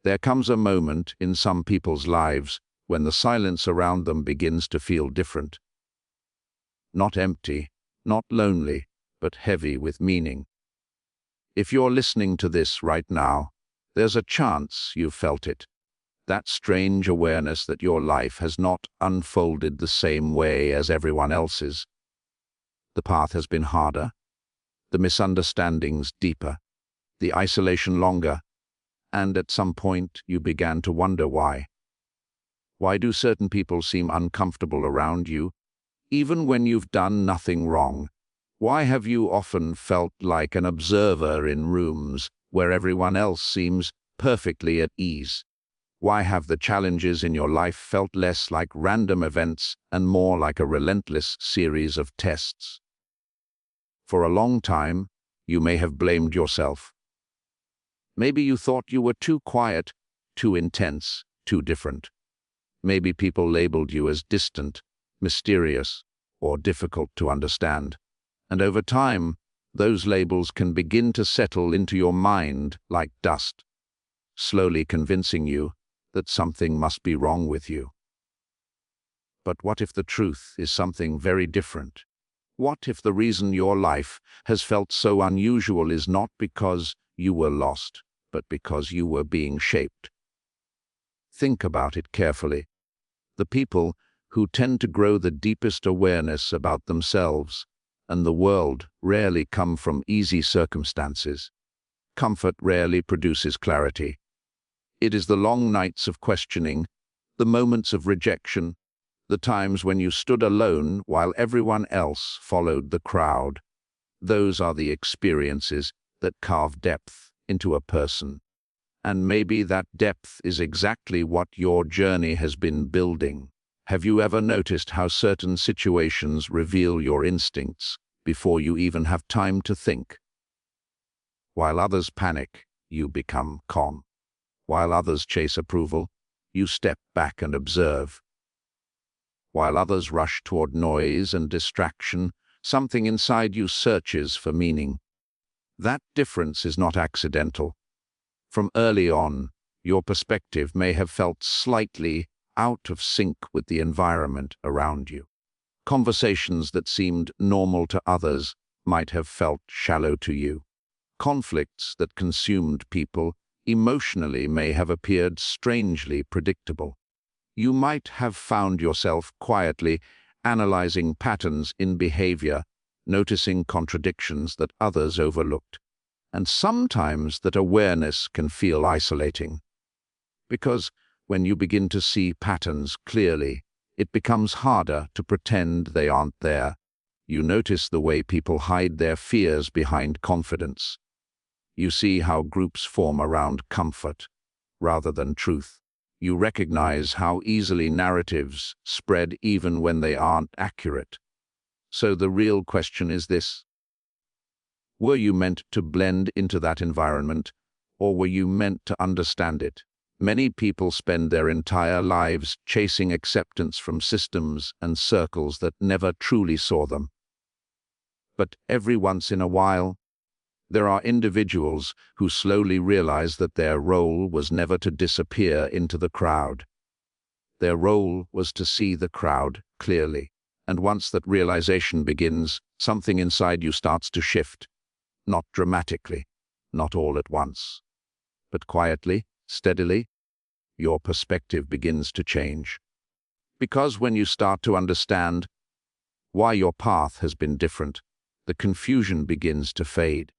There comes a moment in some people's lives when the silence around them begins to feel different. Not empty, not lonely, but heavy with meaning. If you're listening to this right now, there's a chance you've felt it. That strange awareness that your life has not unfolded the same way as everyone else's. The path has been harder, the misunderstandings deeper, the isolation longer, and at some point you began to wonder why. Why do certain people seem uncomfortable around you, even when you've done nothing wrong? Why have you often felt like an observer in rooms where everyone else seems perfectly at ease? Why have the challenges in your life felt less like random events and more like a relentless series of tests? For a long time, you may have blamed yourself. Maybe you thought you were too quiet, too intense, too different. Maybe people labeled you as distant, mysterious, or difficult to understand. And over time, those labels can begin to settle into your mind like dust, slowly convincing you that something must be wrong with you. But what if the truth is something very different? What if the reason your life has felt so unusual is not because you were lost, but because you were being shaped? Think about it carefully. The people who tend to grow the deepest awareness about themselves and the world rarely come from easy circumstances. Comfort rarely produces clarity. It is the long nights of questioning, the moments of rejection, the times when you stood alone while everyone else followed the crowd. Those are the experiences that carve depth into a person. And maybe that depth is exactly what your journey has been building. Have you ever noticed how certain situations reveal your instincts before you even have time to think? While others panic, you become calm. While others chase approval, you step back and observe. While others rush toward noise and distraction, something inside you searches for meaning. That difference is not accidental. From early on, your perspective may have felt slightly out of sync with the environment around you. Conversations that seemed normal to others might have felt shallow to you. Conflicts that consumed people emotionally may have appeared strangely predictable. You might have found yourself quietly analyzing patterns in behavior, noticing contradictions that others overlooked. And sometimes that awareness can feel isolating. Because when you begin to see patterns clearly, it becomes harder to pretend they aren't there. You notice the way people hide their fears behind confidence. You see how groups form around comfort rather than truth. You recognize how easily narratives spread even when they aren't accurate. So the real question is this: were you meant to blend into that environment, or were you meant to understand it? Many people spend their entire lives chasing acceptance from systems and circles that never truly saw them. But every once in a while, there are individuals who slowly realize that their role was never to disappear into the crowd. Their role was to see the crowd clearly. And once that realization begins, something inside you starts to shift. Not dramatically, not all at once, but quietly, steadily, your perspective begins to change. Because when you start to understand why your path has been different, the confusion begins to fade,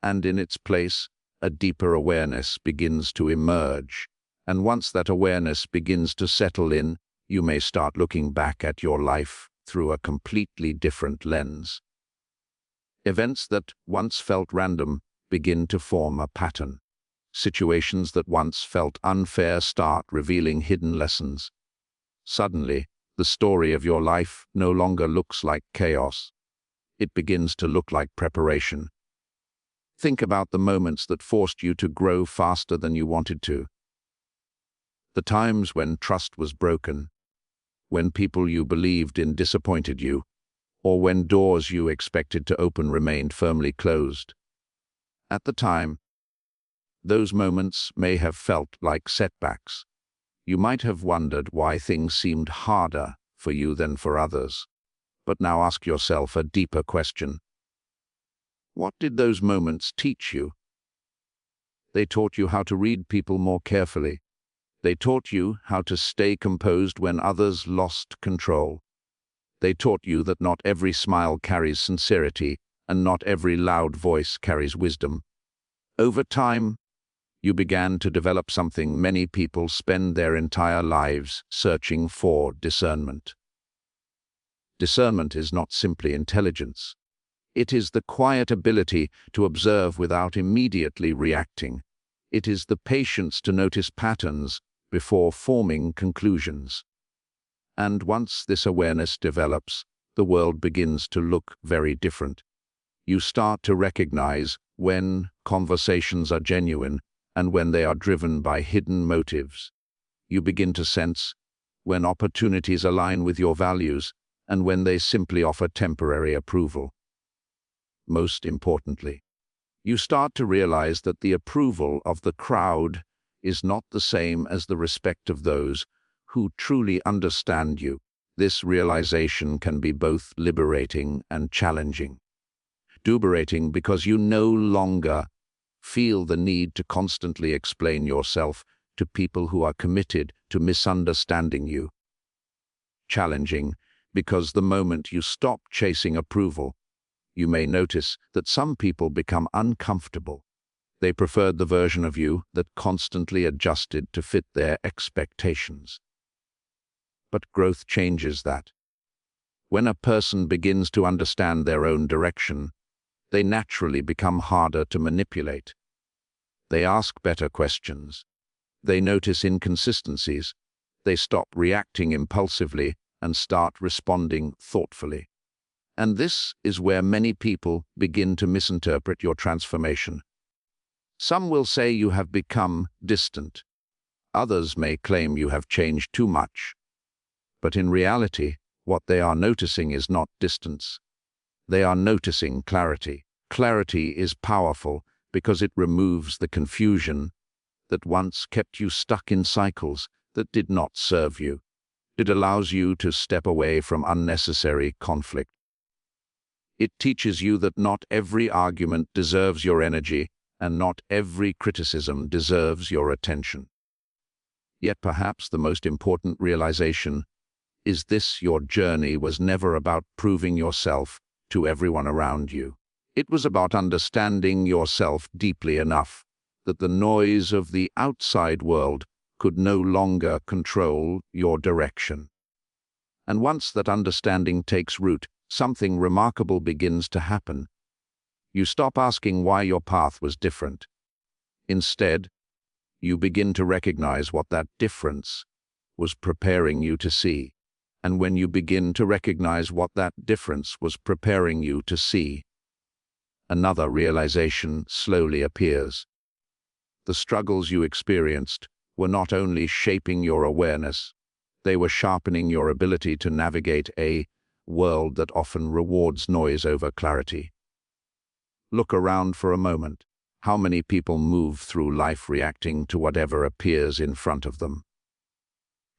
and in its place, a deeper awareness begins to emerge. And once that awareness begins to settle in, you may start looking back at your life through a completely different lens. Events that once felt random begin to form a pattern. Situations that once felt unfair start revealing hidden lessons. Suddenly, the story of your life no longer looks like chaos. It begins to look like preparation. Think about the moments that forced you to grow faster than you wanted to. The times when trust was broken, when people you believed in disappointed you, or when doors you expected to open remained firmly closed. At the time, Those moments may have felt like setbacks. You might have wondered why things seemed harder for you than for others. But now ask yourself a deeper question. What did those moments teach you? They taught you how to read people more carefully. They taught you how to stay composed when others lost control. They taught you that not every smile carries sincerity, and not every loud voice carries wisdom. Over time, you began to develop something many people spend their entire lives searching for: discernment. Discernment is not simply intelligence. It is the quiet ability to observe without immediately reacting. It is the patience to notice patterns before forming conclusions. And once this awareness develops, the world begins to look very different. You start to recognize when conversations are genuine and when they are driven by hidden motives. You begin to sense when opportunities align with your values and when they simply offer temporary approval. Most importantly, you start to realize that the approval of the crowd is not the same as the respect of those who truly understand you. This realization can be both liberating and challenging. Liberating because you no longer feel the need to constantly explain yourself to people who are committed to misunderstanding you. Challenging because the moment you stop chasing approval, you may notice that some people become uncomfortable. They preferred the version of you that constantly adjusted to fit their expectations. But growth changes that. When a person begins to understand their own direction, they naturally become harder to manipulate. They ask better questions. They notice inconsistencies. They stop reacting impulsively and start responding thoughtfully. And this is where many people begin to misinterpret your transformation. Some will say you have become distant. Others may claim you have changed too much. But in reality, what they are noticing is not distance. They are noticing clarity. Clarity is powerful because it removes the confusion that once kept you stuck in cycles that did not serve you. It allows you to step away from unnecessary conflict. It teaches you that not every argument deserves your energy, and not every criticism deserves your attention. Yet perhaps the most important realization is this: your journey was never about proving yourself to everyone around you. It was about understanding yourself deeply enough that the noise of the outside world could no longer control your direction. And once that understanding takes root, something remarkable begins to happen. You stop asking why your path was different. Instead, you begin to recognize what that difference was preparing you to see. And when you begin to recognize what that difference was preparing you to see, another realization slowly appears. The struggles you experienced were not only shaping your awareness, they were sharpening your ability to navigate a world that often rewards noise over clarity. Look around for a moment. How many people move through life reacting to whatever appears in front of them?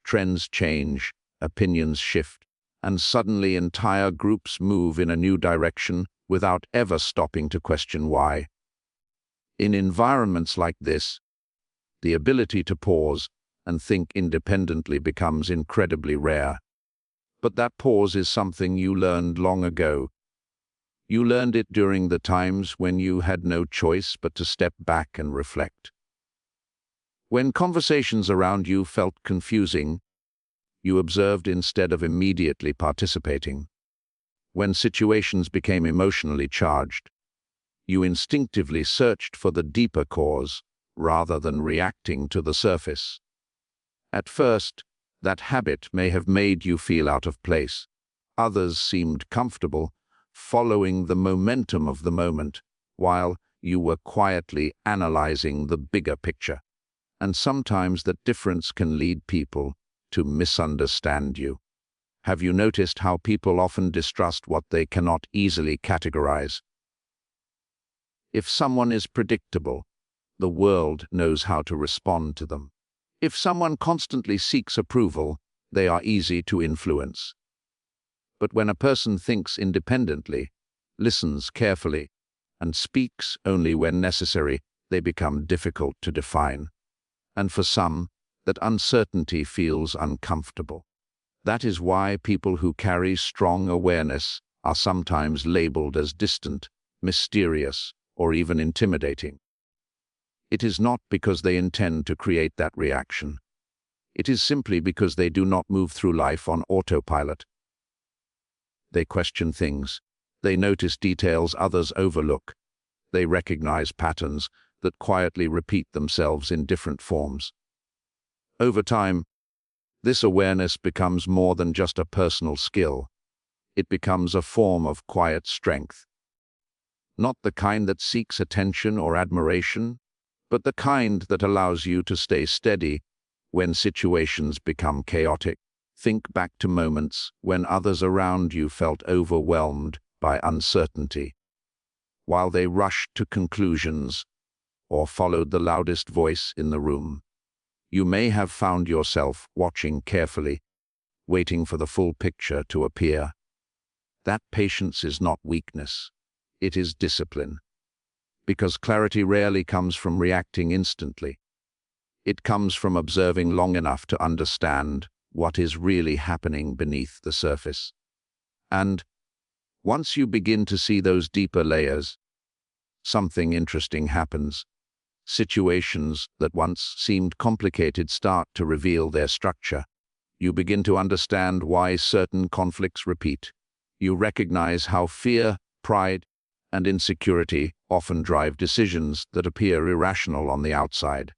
Trends change, opinions shift, and suddenly entire groups move in a new direction without ever stopping to question why. In environments like this, the ability to pause and think independently becomes incredibly rare. But that pause is something you learned long ago. You learned it during the times when you had no choice but to step back and reflect. When conversations around you felt confusing, you observed instead of immediately participating. When situations became emotionally charged, you instinctively searched for the deeper cause rather than reacting to the surface. At first, that habit may have made you feel out of place. Others seemed comfortable following the momentum of the moment, while you were quietly analyzing the bigger picture. And sometimes that difference can lead people to misunderstand you. Have you noticed how people often distrust what they cannot easily categorize? If someone is predictable, The world knows how to respond to them. If someone constantly seeks approval, they are easy to influence. But when a person thinks independently, listens carefully, and speaks only when necessary, they become difficult to define. And for some, that uncertainty feels uncomfortable. That is why people who carry strong awareness are sometimes labeled as distant, mysterious, or even intimidating. It is not because they intend to create that reaction. It is simply because they do not move through life on autopilot. They question things. They notice details others overlook. They recognize patterns that quietly repeat themselves in different forms. Over time, this awareness becomes more than just a personal skill. It becomes a form of quiet strength. Not the kind that seeks attention or admiration, but the kind that allows you to stay steady when situations become chaotic. Think back to moments when others around you felt overwhelmed by uncertainty, while they rushed to conclusions or followed the loudest voice in the room. You may have found yourself watching carefully, waiting for the full picture to appear. That patience is not weakness, it is discipline. Because clarity rarely comes from reacting instantly. It comes from observing long enough to understand what is really happening beneath the surface. And once you begin to see those deeper layers, something interesting happens. Situations that once seemed complicated start to reveal their structure. You begin to understand why certain conflicts repeat. You recognize how fear, pride, and insecurity often drive decisions that appear irrational on the outside.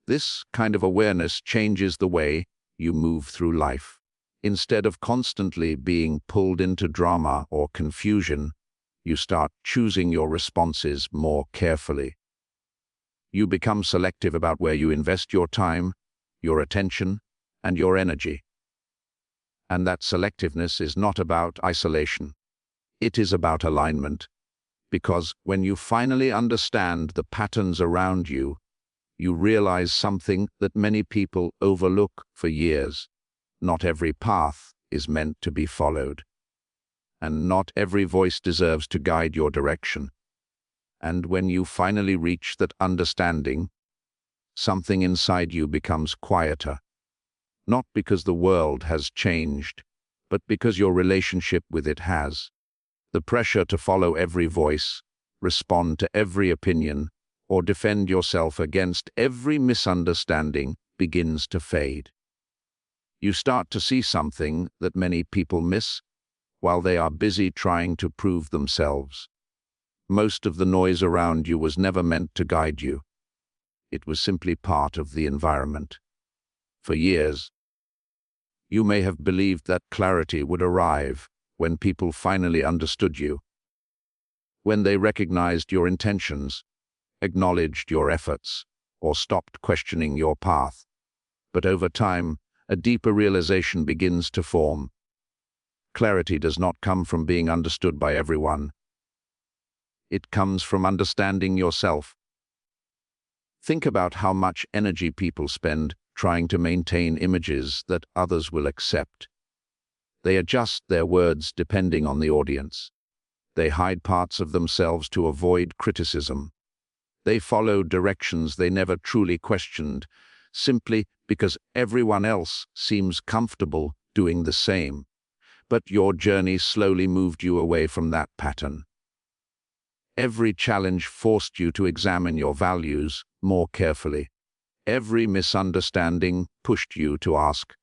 This kind of awareness changes the way you move through life. Instead of constantly being pulled into drama or confusion, you start choosing your responses more carefully. You become selective about where you invest your time, your attention, and your energy. And that selectiveness is not about isolation. It is about alignment. Because when you finally understand the patterns around you, you realize something that many people overlook for years. Not every path is meant to be followed. And not every voice deserves to guide your direction. And when you finally reach that understanding, something inside you becomes quieter. Not because the world has changed, but because your relationship with it has. The pressure to follow every voice, respond to every opinion, or defend yourself against every misunderstanding begins to fade. You start to see something that many people miss while they are busy trying to prove themselves. Most of the noise around you was never meant to guide you. It was simply part of the environment. For years, you may have believed that clarity would arrive when people finally understood you, when they recognized your intentions, acknowledged your efforts, or stopped questioning your path. But over time, a deeper realization begins to form. Clarity does not come from being understood by everyone. It comes from understanding yourself. Think about how much energy people spend trying to maintain images that others will accept. They adjust their words depending on the audience. They hide parts of themselves to avoid criticism. They follow directions they never truly questioned, simply because everyone else seems comfortable doing the same. But your journey slowly moved you away from that pattern. Every challenge forced you to examine your values more carefully. Every misunderstanding pushed you to ask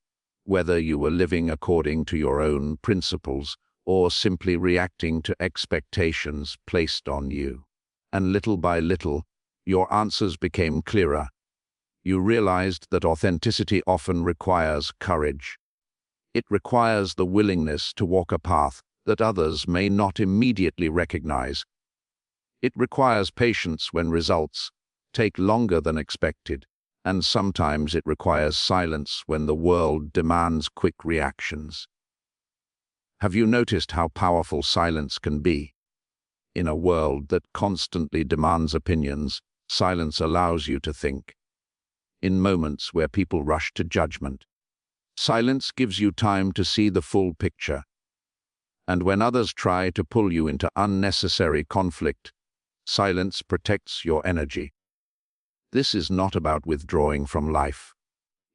whether you were living according to your own principles or simply reacting to expectations placed on you. And little by little, your answers became clearer. You realized that authenticity often requires courage. It requires the willingness to walk a path that others may not immediately recognize. It requires patience when results take longer than expected, and sometimes it requires silence when the world demands quick reactions. Have you noticed how powerful silence can be? In a world that constantly demands opinions, Silence allows you to think. In moments where people rush to judgment, silence gives you time to see the full picture. And when others try to pull you into unnecessary conflict, silence protects your energy. This is not about withdrawing from life.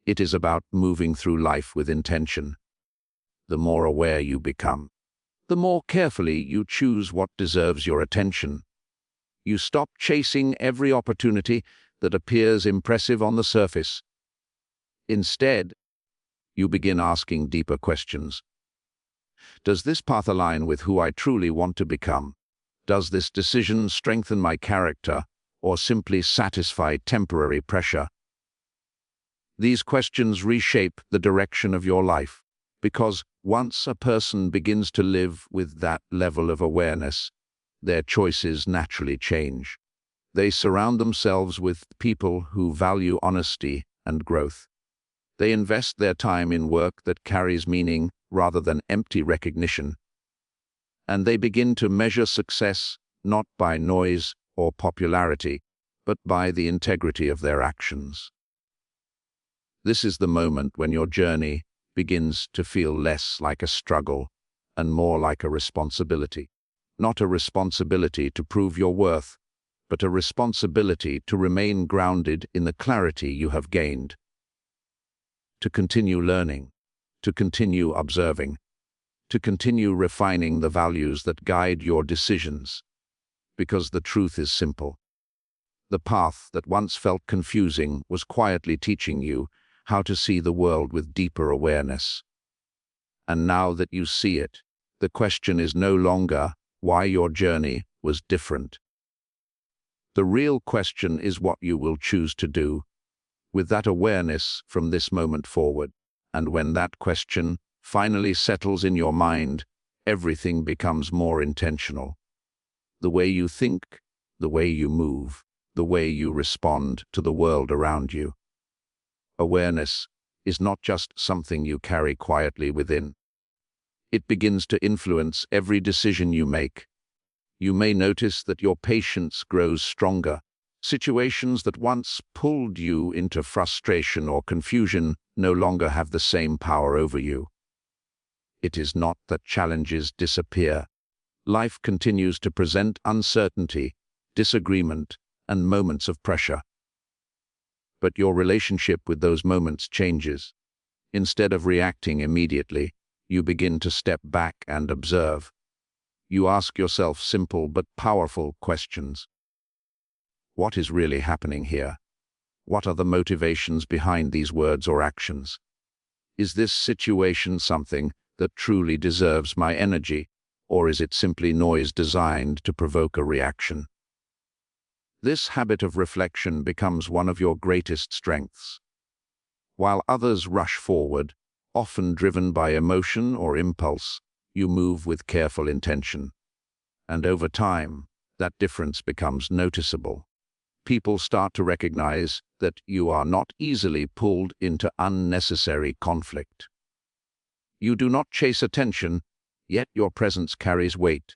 It is about moving through life with intention. The more aware you become, the more carefully you choose what deserves your attention. You stop chasing every opportunity that appears impressive on the surface. Instead, you begin asking deeper questions. Does this path align with who I truly want to become? Does this decision strengthen my character or simply satisfy temporary pressure? These questions reshape the direction of your life, because once a person begins to live with that level of awareness, their choices naturally change. They surround themselves with people who value honesty and growth. They invest their time in work that carries meaning rather than empty recognition. And they begin to measure success not by noise or popularity, but by the integrity of their actions. This is the moment when your journey begins to feel less like a struggle and more like a responsibility. Not a responsibility to prove your worth, but a responsibility to remain grounded in the clarity you have gained. To continue learning, to continue observing, to continue refining the values that guide your decisions. Because the truth is simple. The path that once felt confusing was quietly teaching you how to see the world with deeper awareness. And now that you see it, the question is no longer why your journey was different. The real question is what you will choose to do with that awareness from this moment forward. And when that question finally settles in your mind, everything becomes more intentional. The way you think, the way you move, the way you respond to the world around you. Awareness is not just something you carry quietly within. It begins to influence every decision you make. You may notice that your patience grows stronger. Situations that once pulled you into frustration or confusion no longer have the same power over you. It is not that challenges disappear. Life continues to present uncertainty, disagreement, and moments of pressure. But your relationship with those moments changes. Instead of reacting immediately, you begin to step back and observe. You ask yourself simple but powerful questions. What is really happening here? What are the motivations behind these words or actions? Is this situation something that truly deserves my energy, or is it simply noise designed to provoke a reaction? This habit of reflection becomes one of your greatest strengths. While others rush forward, often driven by emotion or impulse, you move with careful intention. And over time, that difference becomes noticeable. People start to recognize that you are not easily pulled into unnecessary conflict. You do not chase attention, yet your presence carries weight.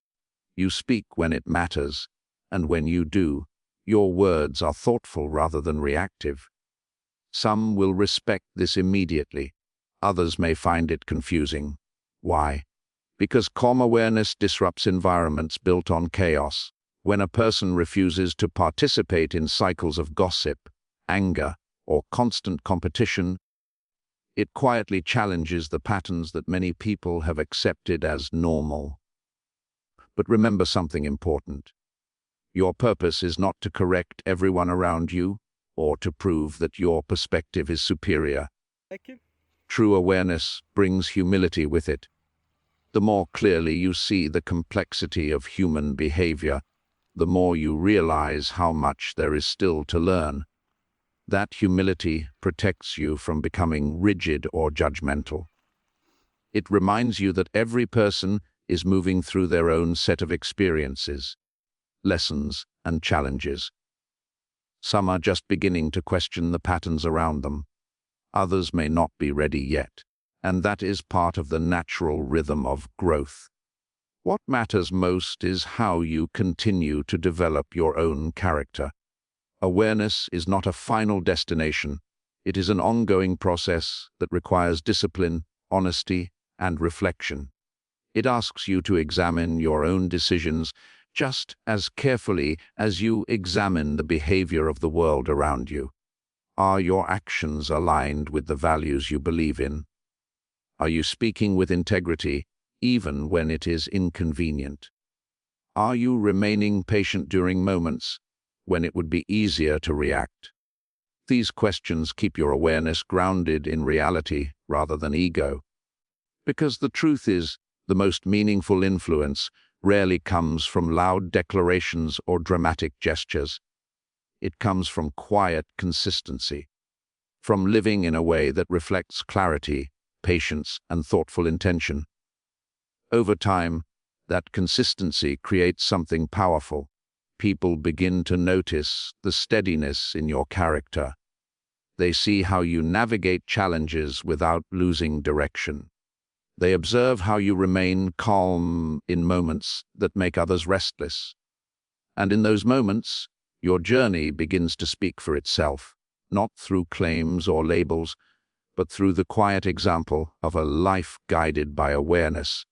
You speak when it matters, and when you do, your words are thoughtful rather than reactive. Some will respect this immediately. Others may find it confusing. Why? Because calm awareness disrupts environments built on chaos. When a person refuses to participate in cycles of gossip, anger, or constant competition, it quietly challenges the patterns that many people have accepted as normal. But remember something important. Your purpose is not to correct everyone around you or to prove that your perspective is superior. True awareness brings humility with it. The more clearly you see the complexity of human behavior, the more you realize how much there is still to learn. That humility protects you from becoming rigid or judgmental. It reminds you that every person is moving through their own set of experiences, lessons, and challenges. Some are just beginning to question the patterns around them. Others may not be ready yet, and that is part of the natural rhythm of growth. What matters most is how you continue to develop your own character. Awareness is not a final destination. It is an ongoing process that requires discipline, honesty, and reflection. It asks you to examine your own decisions just as carefully as you examine the behavior of the world around you. Are your actions aligned with the values you believe in? Are you speaking with integrity, even when it is inconvenient? Are you remaining patient during moments when it would be easier to react? These questions keep your awareness grounded in reality rather than ego. Because the truth is, the most meaningful influence rarely comes from loud declarations or dramatic gestures. It comes from quiet consistency, from living in a way that reflects clarity, patience, and thoughtful intention. Over time, that consistency creates something powerful. People begin to notice the steadiness in your character. They see how you navigate challenges without losing direction. They observe how you remain calm in moments that make others restless. And in those moments, your journey begins to speak for itself, not through claims or labels, but through the quiet example of a life guided by awareness,